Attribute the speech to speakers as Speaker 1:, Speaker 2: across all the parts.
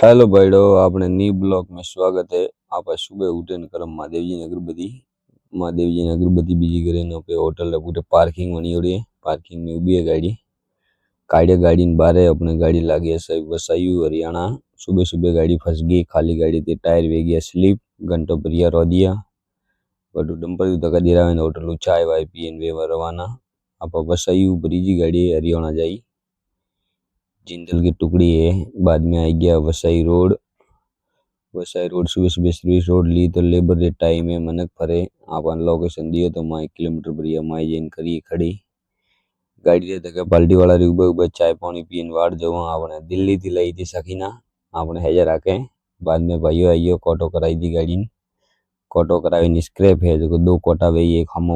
Speaker 1: Hello भाइयों, आपने new blog में स्वागत है। आप आज सुबह उठे न करम महादेव जी ने अगरबत्ती बीजी करे न पे होटल पूरे पार्किंग बनी हुई है। पार्किंग में उभी है गाड़ी काढ़े गाड़ी ने बारे अपने गाड़ी लागी है सही वसायु हरियाणा। सुबह सुबह गाड़ी फंस गई, खाली गाड़ी थी, टायर वे गया स्लिप, घंटों परिया रो दिया बटू डंपर धक्का दे रहा है। होटल चाय वाय पीन वे रवाना। आप वसायु ब्रिजी गाड़ी हरियाणा जाई, जिंदल की टुकड़ी है। बाद में आई गया वसाई रोड सुबह सुबह सर्विस रोड ली तो लेबर रे टाइम है मनक फरे। आपन लोकेशन दियो तो माई किलोमीटर बढ़िया माई जैन करी खड़ी गाड़ी रे धक्का पाल्टी वाला रे उबे उबे चाय पानी पीन वाट जावा। आपने दिल्ली थी लाई थी सकीना, आपने हैजा आके बाद में भाइयों आइयो कोटो कराई दी गाड़ी ने। कोटो करावी स्क्रैप है जो दो कोटा वे एक हम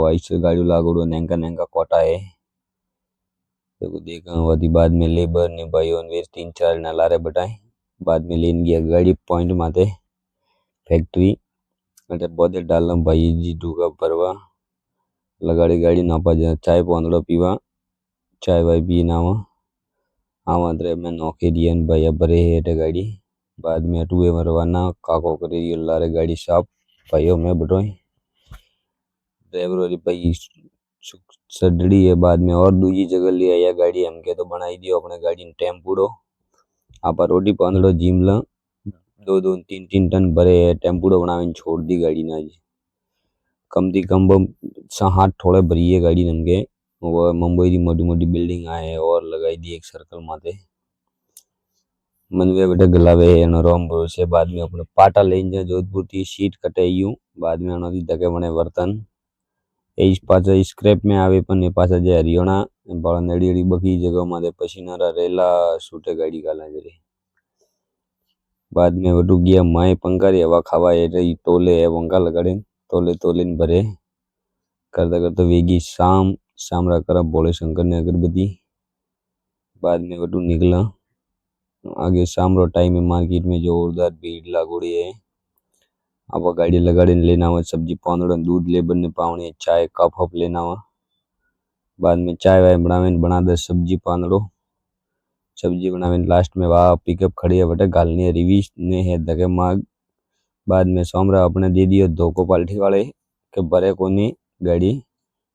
Speaker 1: ऐसे गाड़ी लागोड़ो नैंका नैंका कोटा है देखो देखा वादी। बाद में लेबर ने भाइयों ने तीन चार ना लारे बटाए। बाद में लेन गया गाड़ी पॉइंट माते फैक्ट्री अटे बोदे डालना भाई जी ढूका परवा लगाड़ी गाड़ी नापा जा चाय पोंदड़ो पीवा चाय वाय पी नावा आवा रे मैं नौके दियन भैया भरे है गाड़ी। बाद में अटुए मरवाना काको करे ये लारे गाड़ी साफ भाइयों में बटोई ड्राइवर वाली भाई सडड़ी है। बाद में और दूसरी जगह ले आया गाड़ी हमके तो बनाई दियो अपने गाड़ी ने टेम्पूडो। आप रोटी पांदड़ो जिमला दो दो तीन तीन टन भरे है टेम्पूडो बनावे छोड़ दी गाड़ी ने। आज कम थी कम हाथ थोड़े भरी है गाड़ी नमके वो मुंबई की मोटी मोटी बिल्डिंग आए और लगाई दी एक सर्कल माते मनवे बेटे गलावे है नरोम भरोसे। बाद में अपने पाटा ले जोधपुर की सीट कटे यूं बाद में उन्होंने धके बने बर्तन इस पाचा स्क्रैप में आवे पन पाचा जे हरियाणा बड़ा नेड़ी नेड़ी बकी जगह माते पसीना रेला सूटे गाड़ी काला जरे। बाद में वटू गया माए पंखा हवा खावा है रही तोले है पंखा लगाड़े तोले तोले भरे करता करता वेगी शाम शामरा करा भोले शंकर ने अगरबत्ती। बाद में वटू निकला आगे शाम रो टाइम है मार्केट में जोरदार भीड़ लागोड़ी है। आप गाड़ी लगाड़े लेना हुआ सब्जी पाउंडड़ा दूध लेबर ने पावनी चाय कप हप लेना हुआ। बाद में चाय वाय बनावे बना दे सब्जी पाउंडड़ो सब्जी बनावे लास्ट में वाह पिकअप खड़ी है बटे गालनी रिवीज ने है धके माग। बाद में सोमरा अपने दे दियो धोको पाल्टी वाले के भरे कोनी गाड़ी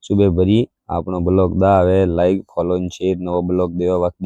Speaker 1: सुबह भरी अपना ब्लॉग दा आवे लाइक फॉलो शेयर नवा ब्लॉग देवा वक्त।